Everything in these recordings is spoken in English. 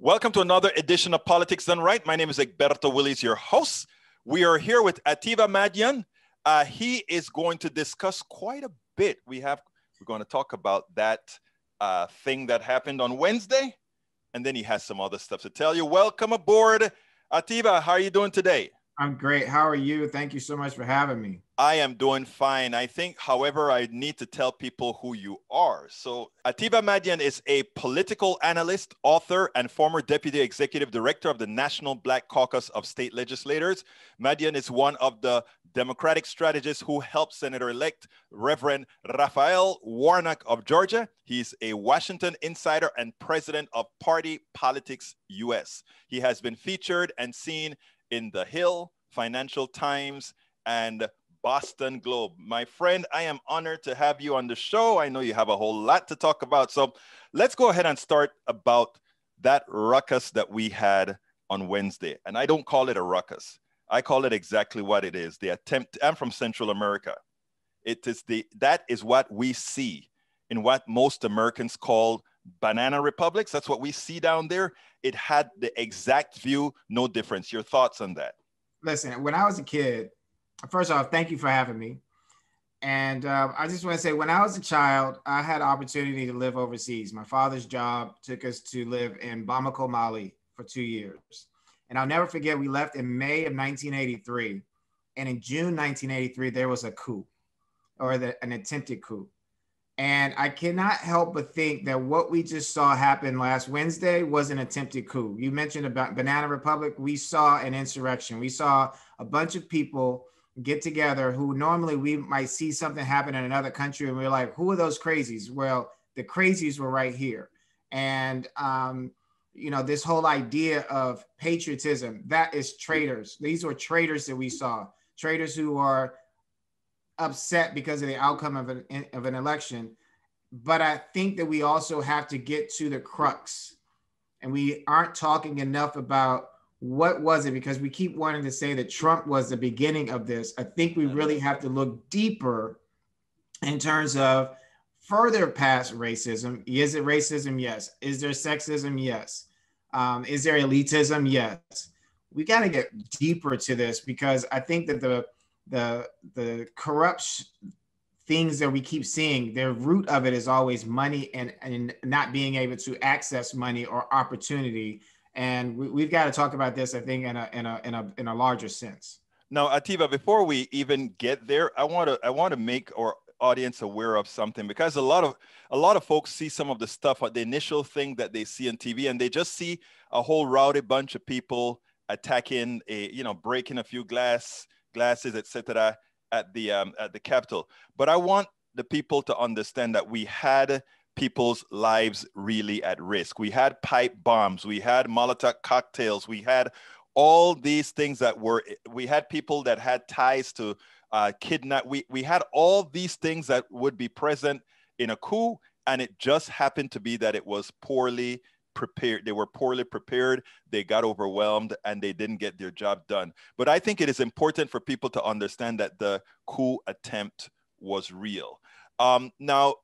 Welcome to another edition of Politics Done Right. My name is Egberto Willis, your host. We are here with Atiba Madyun. He is going to discuss quite a bit. We're going to talk about that thing that happened on Wednesday, and then he has some other stuff to tell you. Welcome aboard, Atiba. How are you doing today? I'm great. How are you? Thank you so much for having me. I am doing fine. I think, however, I need to tell people who you are. So Atiba Madyun is a political analyst, author, and former deputy executive director of the National Black Caucus of State Legislators. Madyun is one of the Democratic strategists who helped Senator-elect Reverend Raphael Warnock of Georgia. He's a Washington insider and president of Party Politics US. He has been featured and seen in The Hill, Financial Times, and Boston Globe. My friend, I am honored to have you on the show. I know you have a whole lot to talk about. So let's go ahead and start about that ruckus that we had on Wednesday. And I don't call it a ruckus. I call it exactly what it is. The attempt, I'm from Central America. That is what we see in what most Americans call banana republics. That's what we see down there. It had the exact view, no difference. Your thoughts on that? Listen, when I was a kid, first off, thank you for having me. And I just want to say, when I was a child, I had an opportunity to live overseas. My father's job took us to live in Bamako, Mali for 2 years. And I'll never forget, we left in May of 1983. And in June 1983, there was a coup, or an attempted coup. And I cannot help but think that what we just saw happen last Wednesday was an attempted coup. You mentioned about Banana Republic. We saw an insurrection. We saw a bunch of people get together who normally we might see something happen in another country and we're like, who are those crazies? Well, the crazies were right here. And, this whole idea of patriotism, that is traitors. These were traitors that we saw, traitors who are upset because of the outcome of an election. But I think that we also have to get to the crux, and we aren't talking enough about what was it, because we keep wanting to say that Trump was the beginning of this. I think we really have to look deeper in terms of further past racism. Is it racism? Yes. Is there sexism? Yes. Is there elitism? Yes. We got to get deeper to this, because I think that the corrupt things that we keep seeing, their root of it is always money and not being able to access money or opportunity. And we've got to talk about this, I think, in a larger sense. Now, Atiba, before we even get there, I want to make our audience aware of something, because a lot of folks see some of the stuff, the initial thing that they see on TV, and they just see a whole rowdy bunch of people attacking, breaking a few glasses, etc., at the Capitol. But I want the people to understand that we had people's lives really at risk. We had pipe bombs, we had Molotov cocktails, we had all these things we had people that had ties to kidnap. We had all these things that would be present in a coup, and it just happened to be that it was poorly prepared. They were poorly prepared, they got overwhelmed, and they didn't get their job done. But I think it is important for people to understand that the coup attempt was real. Now,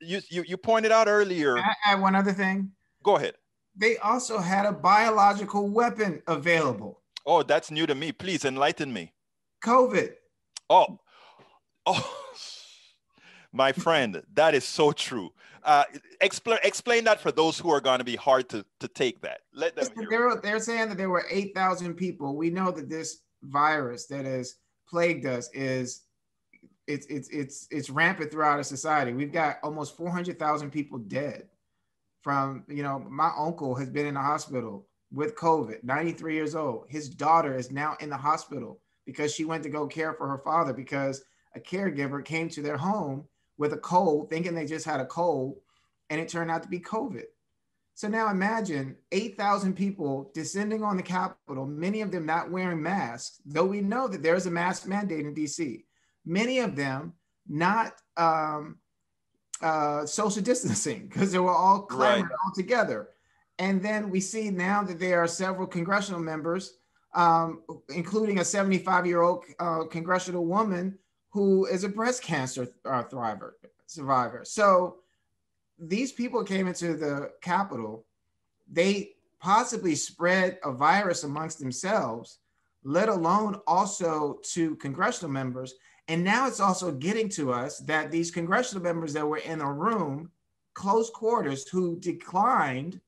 you pointed out earlier. Can I add one other thing? Go ahead. They also had a biological weapon available. Oh, that's new to me. Please enlighten me. COVID. Oh, my friend, that is so true. Explain that for those who are going to be hard to take that. Let them hear. They're saying that there were 8,000 people. We know that this virus that has plagued us it's rampant throughout our society. We've got almost 400,000 people dead from, my uncle has been in the hospital with COVID, 93 years old. His daughter is now in the hospital because she went to go care for her father, because a caregiver came to their home with a cold, thinking they just had a cold, and it turned out to be COVID. So now imagine 8,000 people descending on the Capitol, many of them not wearing masks, though we know that there's a mask mandate in DC. Many of them not social distancing, because they were all clamored all together. And then we see now that there are several congressional members, including a 75-year-old congressional woman who is a breast cancer survivor. So these people came into the Capitol they possibly spread a virus amongst themselves, let alone also to congressional members. And now it's also getting to us that these congressional members that were in a room, close quarters, who declined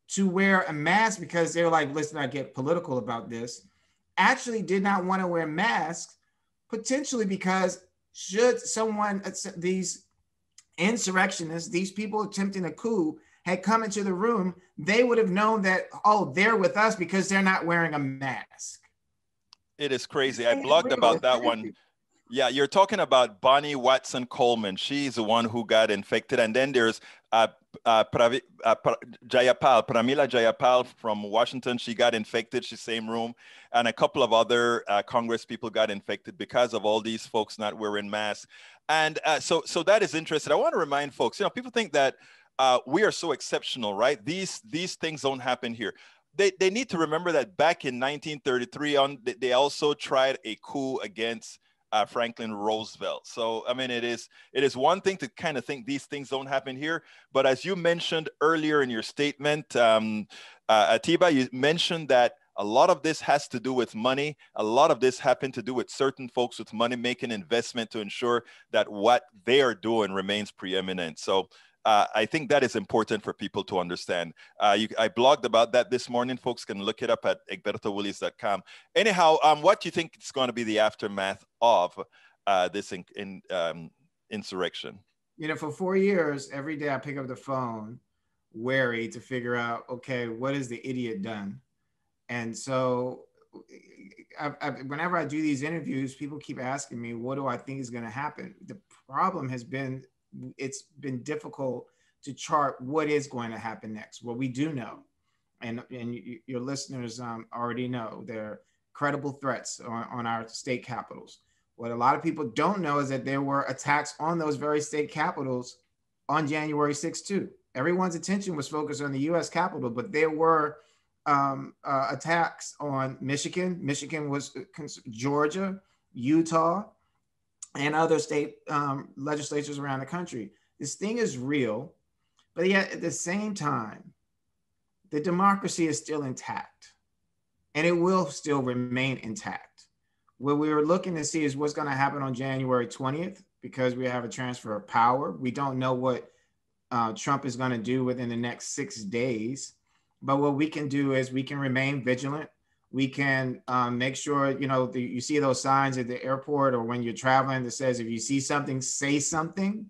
to wear a mask because they're like, let's not get political about this, actually did not want to wear masks, potentially because should someone, these insurrectionists, these people attempting a coup, had come into the room, they would have known that, oh, they're with us because they're not wearing a mask. It is crazy. I blogged about that one. Yeah, you're talking about Bonnie Watson Coleman. She's the one who got infected. And then there's Pramila Jayapal from Washington. She got infected. She's same room. And a couple of other Congress people got infected because of all these folks not wearing masks. And so that is interesting. I want to remind folks, people think that we are so exceptional, right? These things don't happen here. They need to remember that back in 1933, they also tried a coup against Franklin Roosevelt. So, I mean, it is one thing to kind of think these things don't happen here. But as you mentioned earlier in your statement, Atiba, you mentioned that a lot of this has to do with money. A lot of this happened to do with certain folks with money making investment to ensure that what they are doing remains preeminent. So I think that is important for people to understand. I blogged about that this morning. Folks can look it up at egbertowillies.com. Anyhow, what do you think is going to be the aftermath of this insurrection? For 4 years, every day I pick up the phone, wary to figure out, okay, what has the idiot done? And so whenever I do these interviews, people keep asking me, what do I think is going to happen? The problem has been, it's been difficult to chart what is going to happen next. What we do know, and your listeners already know, there are credible threats on our state capitals. What a lot of people don't know is that there were attacks on those very state capitals on January 6th too. Everyone's attention was focused on the U.S. Capitol, but there were attacks on Michigan. Michigan was Georgia, Utah, and other state legislatures around the country. This thing is real, but yet at the same time, the democracy is still intact, and it will still remain intact. What we were looking to see is what's going to happen on January 20th, because we have a transfer of power. We don't know what Trump is going to do within the next 6 days, but what we can do is we can remain vigilant. We can make sure, you see those signs at the airport or when you're traveling that says, if you see something, say something.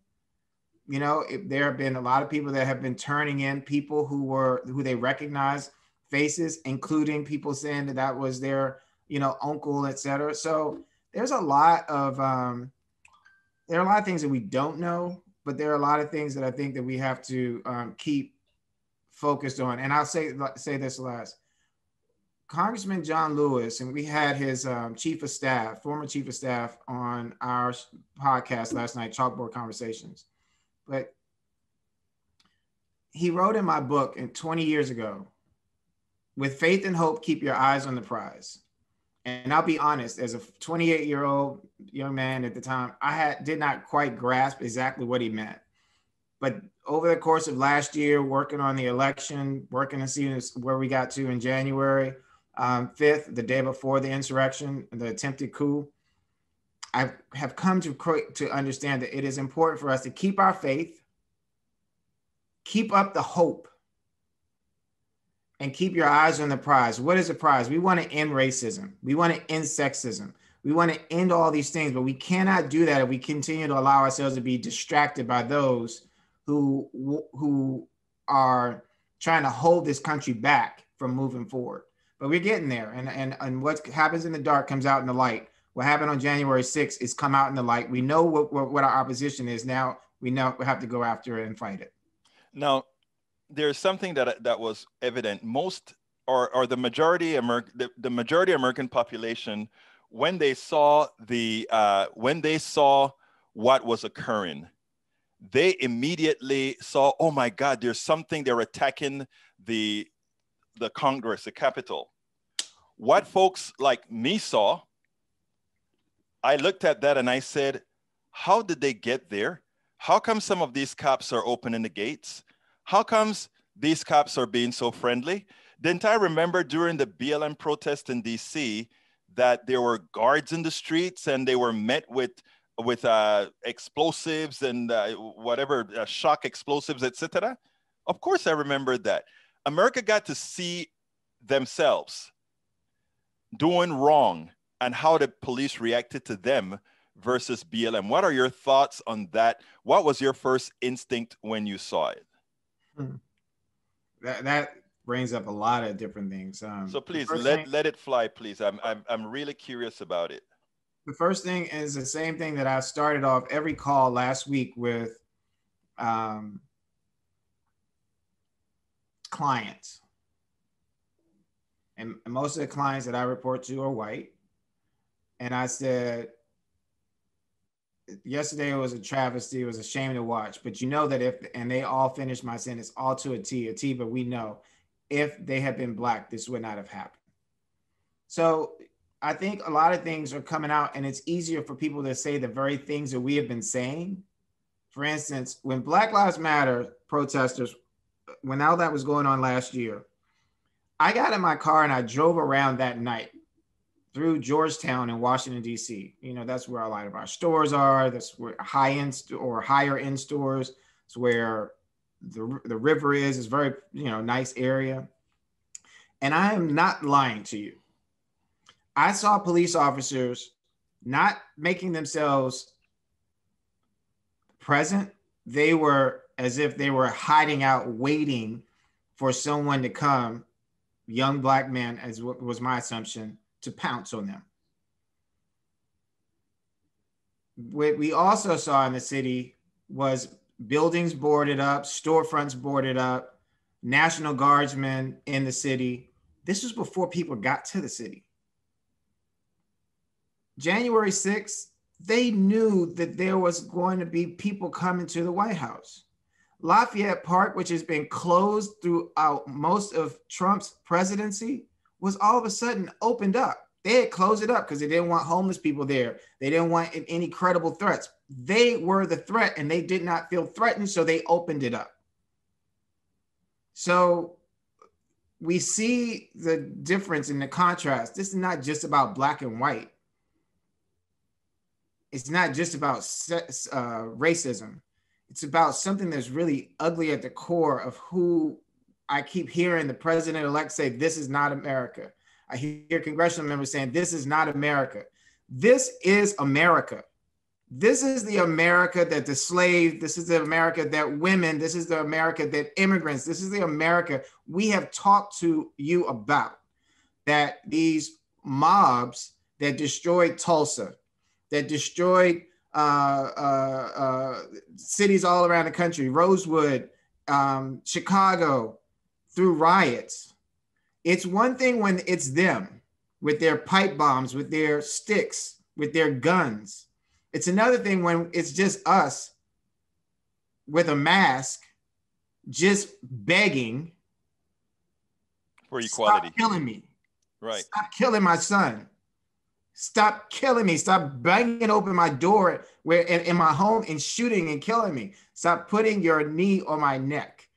There have been a lot of people that have been turning in people who they recognize faces, including people saying that was their, uncle, et cetera. So there's a lot of, there are a lot of things that we don't know, but there are a lot of things that I think that we have to keep focused on. And I'll say this last. Congressman John Lewis, and we had his former chief of staff on our podcast last night, Chalkboard Conversations. But he wrote in my book 20 years ago, with faith and hope, keep your eyes on the prize. And I'll be honest, as a 28-year-old young man at the time, did not quite grasp exactly what he meant. But over the course of last year, working on the election, working to see where we got to in January 5th, the day before the insurrection, the attempted coup, I have come to understand that it is important for us to keep our faith, keep up the hope, and keep your eyes on the prize. What is the prize? We want to end racism. We want to end sexism. We want to end all these things, but we cannot do that if we continue to allow ourselves to be distracted by those who are trying to hold this country back from moving forward. But we're getting there, and what happens in the dark comes out in the light. What happened on January 6th is come out in the light. We know what our opposition is now. We know we have to go after it and fight it. Now, there's something that was evident. Most or the majority American population, when they saw what was occurring, they immediately saw, oh my God, there's something. They're attacking the Congress, the Capitol. What folks like me saw, I looked at that and I said, how did they get there? How come some of these cops are opening the gates? How comes these cops are being so friendly. Didn't I remember during the BLM protest in DC that there were guards in the streets and they were met with explosives and whatever, shock explosives, etc.? Of course I remember that. America got to see themselves doing wrong and how the police reacted to them versus BLM. What are your thoughts on that? What was your first instinct when you saw it? That brings up a lot of different things. So please let it fly, please. I'm really curious about it. The first thing is the same thing that I started off every call last week with clients. And most of the clients that I report to are white. And I said, yesterday it was a travesty, it was a shame to watch, but you know that and they all finished my sentence, all to a T, Atiba, we know, if they had been Black, this would not have happened. So I think a lot of things are coming out, and it's easier for people to say the very things that we have been saying. For instance, when Black Lives Matter protesters, when all that was going on last year, I got in my car and I drove around that night through Georgetown in Washington, D.C. You know, that's where a lot of our stores are. That's where high-end or higher-end stores. It's where the river is. It's very, nice area. And I am not lying to you. I saw police officers not making themselves present. They were as if they were hiding out, waiting for someone to come, young Black men, as was my assumption, to pounce on them. What we also saw in the city was buildings boarded up, storefronts boarded up, National Guardsmen in the city. This was before people got to the city. January 6th, they knew that there was going to be people coming to the White House. Lafayette Park, which has been closed throughout most of Trump's presidency, was all of a sudden opened up. They had closed it up because they didn't want homeless people there. They didn't want any credible threats. They were the threat and they did not feel threatened, so they opened it up. So we see the difference in the contrast. This is not just about Black and white. It's not just about racism. It's about something that's really ugly at the core of who I keep hearing the president-elect say, this is not America. I hear congressional members saying, this is not America. This is America. This is the America that the slaves, this is the America that women, this is the America that immigrants, this is the America we have talked to you about. That these mobs that destroyed Tulsa, that destroyed cities all around the country, Rosewood, Chicago, through riots. It's one thing when it's them with their pipe bombs, with their sticks, with their guns. It's another thing when it's just us with a mask, just begging for equality. Stop killing me. Right. Stop killing my son. Stop killing me. Stop banging open my door in my home and shooting and killing me. Stop putting your knee on my neck.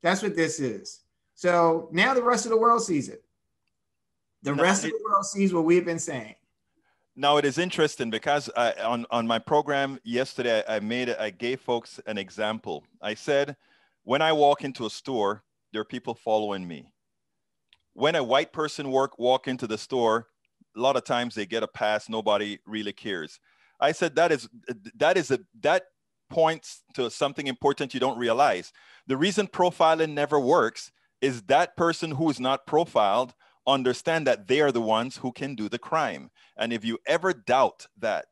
That's what this is. So now the rest of the world sees it. The rest of the world sees what we've been saying. Now it is interesting because on my program yesterday, I gave folks an example. I said, when I walk into a store, there are people following me. When a white person walk into the store, a lot of times they get a pass, nobody really cares. I said that points to something important you don't realize. The reason profiling never works is that person who is not profiled understand that they are the ones who can do the crime. And if you ever doubt that,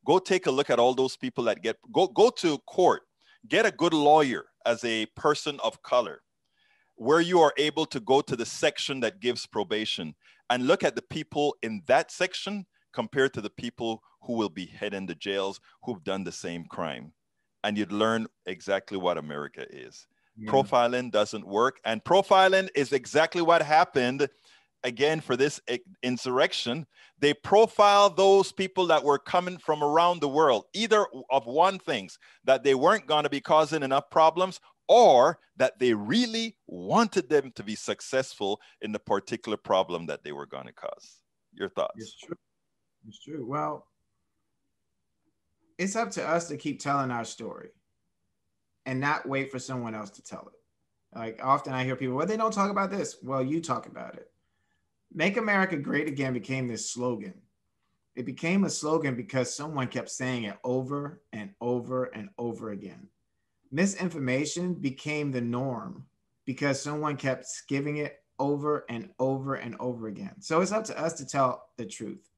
go take a look at all those people that go to court, get a good lawyer as a person of color, where you are able to go to the section that gives probation and look at the people in that section compared to the people who will be heading the jails who've done the same crime. And you'd learn exactly what America is. Yeah. Profiling doesn't work. And profiling is exactly what happened again for this insurrection. They profiled those people that were coming from around the world, either of one things, that they weren't going to be causing enough problems, or that they really wanted them to be successful in the particular problem that they were going to cause. Your thoughts? It's true. It's true. Well, it's up to us to keep telling our story and not wait for someone else to tell it. Like often I hear people, well, they don't talk about this. Well, you talk about it. Make America Great Again became this slogan. It became a slogan because someone kept saying it over and over and over again. Misinformation became the norm because someone kept giving it over and over and over again. So it's up to us to tell the truth.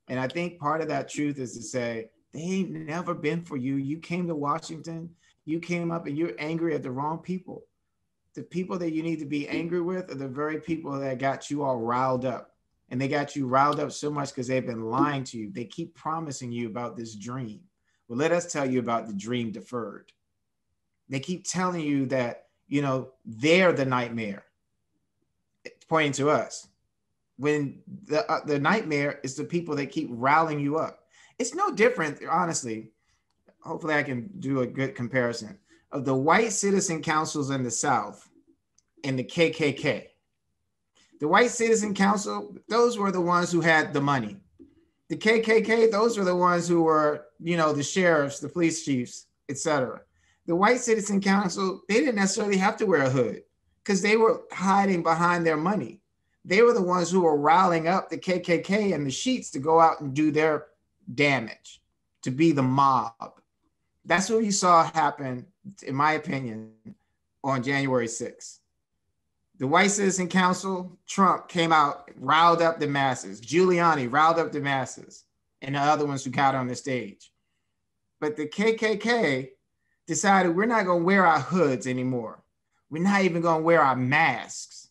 And I think part of that truth is to say, they ain't never been for you. You came to Washington, you came up and you're angry at the wrong people. The people that you need to be angry with are the very people that got you all riled up. And they got you riled up so much because they've been lying to you. They keep promising you about this dream. Well, let us tell you about the dream deferred. They keep telling you that, you know, they're the nightmare, pointing to us. When the nightmare is the people that keep riling you up. It's no different, honestly. Hopefully I can do a good comparison of the white citizen councils in the South and the KKK. The white citizen council, those were the ones who had the money. The KKK, those were the ones who were, you know, the sheriffs, the police chiefs, etc. The white citizen council, they didn't necessarily have to wear a hood because they were hiding behind their money. They were the ones who were riling up the KKK and the Sheets to go out and do their damage, to be the mob. That's what you saw happen, in my opinion, on January 6th. The White Citizen Council, Trump came out, riled up the masses. Giuliani riled up the masses, and the other ones who got on the stage. But the KKK decided we're not going to wear our hoods anymore. We're not even going to wear our masks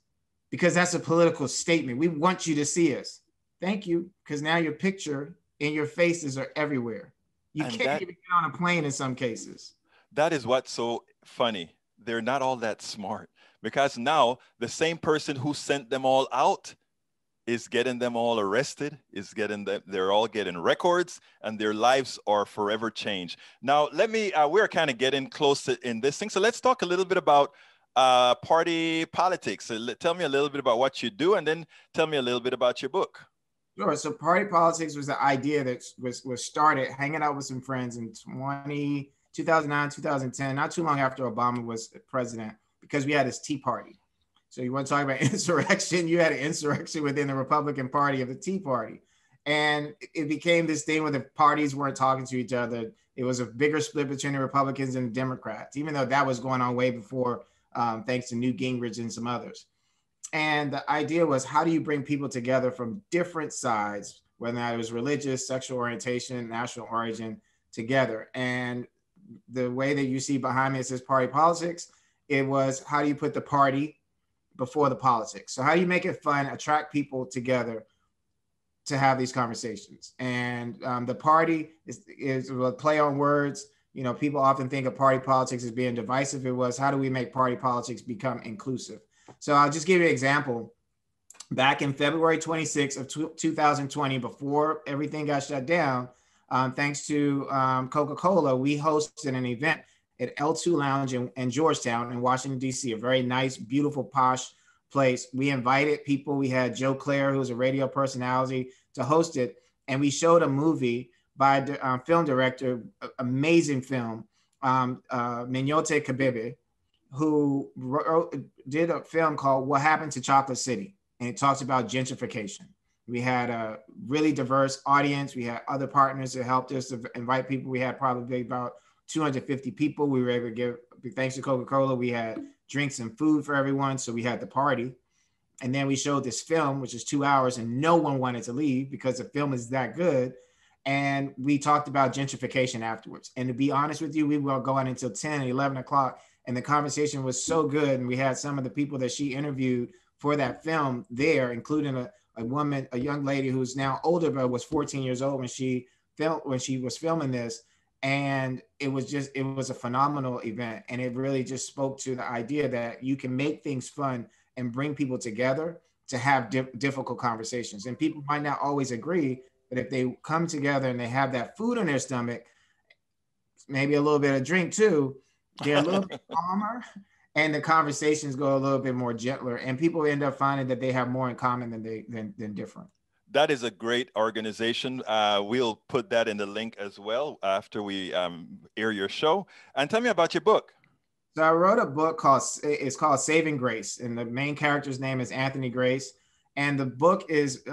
because that's a political statement. We want you to see us. Thank you, because now your picture and your faces are everywhere. You can't even get on a plane in some cases. That is what's so funny. They're not all that smart because now the same person who sent them all out is getting them all arrested, is getting them, they're all getting records and their lives are forever changed. Now, let me, we're kind of getting close to in this thing. So let's talk a little bit about party politics. So tell me a little bit about what you do and then tell me a little bit about your book. Sure. So party politics was the idea that was started hanging out with some friends in 2009, 2010, not too long after Obama was president, because we had this Tea Party. So you want to talk about insurrection? You had an insurrection within the Republican Party of the Tea Party. And it became this thing where the parties weren't talking to each other. It was a bigger split between the Republicans and the Democrats, even though that was going on way before, thanks to Newt Gingrich and some others. And the idea was, how do you bring people together from different sides, whether it was religious, sexual orientation, national origin, together? And the way that you see behind me, it says party politics. It was, how do you put the party before the politics? So how do you make it fun, attract people together to have these conversations? And the party is a play on words. You know, people often think of party politics as being divisive. It was, how do we make party politics become inclusive? So I'll just give you an example. Back in February 26th of 2020, before everything got shut down, thanks to Coca-Cola, we hosted an event at L2 Lounge in Georgetown in Washington, D.C., a very nice, beautiful, posh place. We invited people. We had Joe Claire, who was a radio personality, to host it. And we showed a movie by the film director, amazing film, Minyote Kabebe, who did a film called What Happened to Chocolate City. And it talks about gentrification. We had a really diverse audience. We had other partners that helped us to invite people. We had probably about 250 people. We were able to give, thanks to Coca-Cola, we had drinks and food for everyone. So we had the party. And then we showed this film, which is 2 hours, and no one wanted to leave because the film is that good. And we talked about gentrification afterwards. And to be honest with you, we were going until 10, 11 o'clock. And the conversation was so good. And we had some of the people that she interviewed for that film there, including a woman, a young lady who's now older, but was 14 years old when she was filming this. And it was a phenomenal event. And it really just spoke to the idea that you can make things fun and bring people together to have difficult conversations. And people might not always agree, but if they come together and they have that food in their stomach, maybe a little bit of drink too, they're a little bit calmer and the conversations go a little bit more gentler, and people end up finding that they have more in common than different. That is a great organization. We'll put that in the link as well after we air your show. And tell me about your book. So I wrote a book it's called Saving Grace, and the main character's name is Anthony Grace. And the book is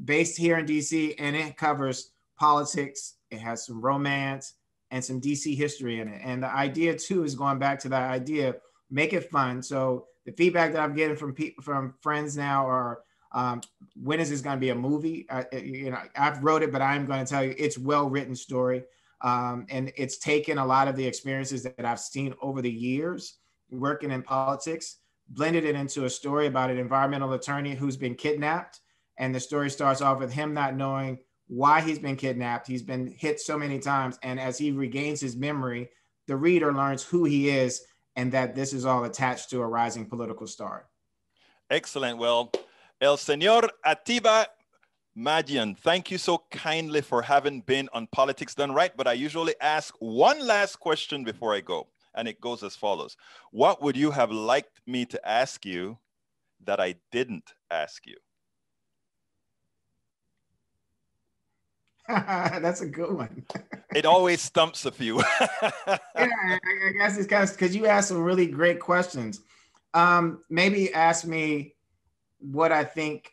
based here in DC, and it covers politics. It has some romance and some DC history in it. And the idea too is going back to that idea, make it fun. So the feedback that I'm getting from friends now are, when is this going to be a movie? I've wrote it, but I'm going to tell you it's well-written story. And it's taken a lot of the experiences that I've seen over the years working in politics, blended it into a story about an environmental attorney who's been kidnapped. And the story starts off with him not knowing why he's been kidnapped. He's been hit so many times. And as he regains his memory, the reader learns who he is and that this is all attached to a rising political star. Excellent. Well, El Señor Atiba Madyun, thank you so kindly for having been on Politics Done Right. But I usually ask one last question before I go, and it goes as follows. What would you have liked me to ask you that I didn't ask you? That's a good one. It always stumps a few. Yeah, I guess it's because you asked some really great questions. Maybe ask me what I think,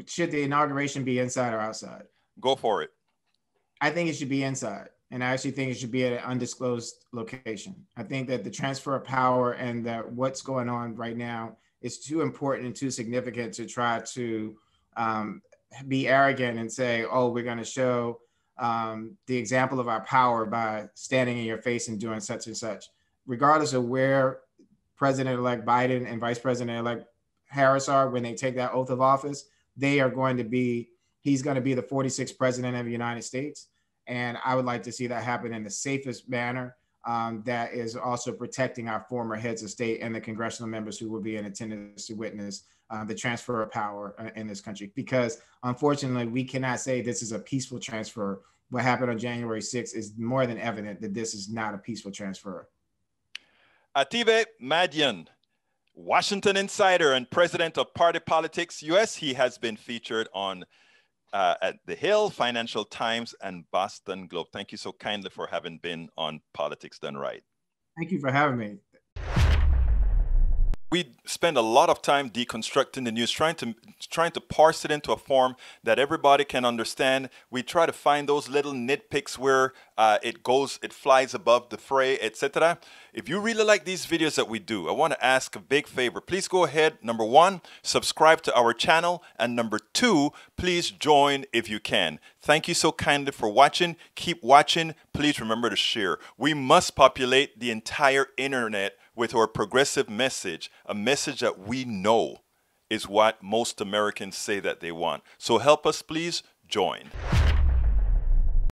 should the inauguration be inside or outside? Go for it. I think it should be inside. And I actually think it should be at an undisclosed location. I think that the transfer of power and that what's going on right now is too important and too significant to try to be arrogant and say, oh, we're going to show the example of our power by standing in your face and doing such and such. Regardless of where President-elect Biden and Vice President-elect Harris are when they take that oath of office, he's going to be the 46th president of the United States. And I would like to see that happen in the safest manner that is also protecting our former heads of state and the congressional members who will be in attendance to witness the transfer of power in this country. Because unfortunately, we cannot say this is a peaceful transfer. What happened on January 6th is more than evident that this is not a peaceful transfer. Atiba Madyun, Washington insider and president of Party Politics US. He has been featured on at The Hill, Financial Times, and Boston Globe. Thank you so kindly for having been on Politics Done Right. Thank you for having me. We spend a lot of time deconstructing the news, trying to parse it into a form that everybody can understand. We try to find those little nitpicks where it flies above the fray, etc. If you really like these videos that we do, I want to ask a big favor. Please go ahead, number one, subscribe to our channel, and number two, please join if you can. Thank you so kindly for watching. Keep watching. Please remember to share. We must populate the entire internet with our progressive message, a message that we know is what most Americans say that they want. So help us, please join.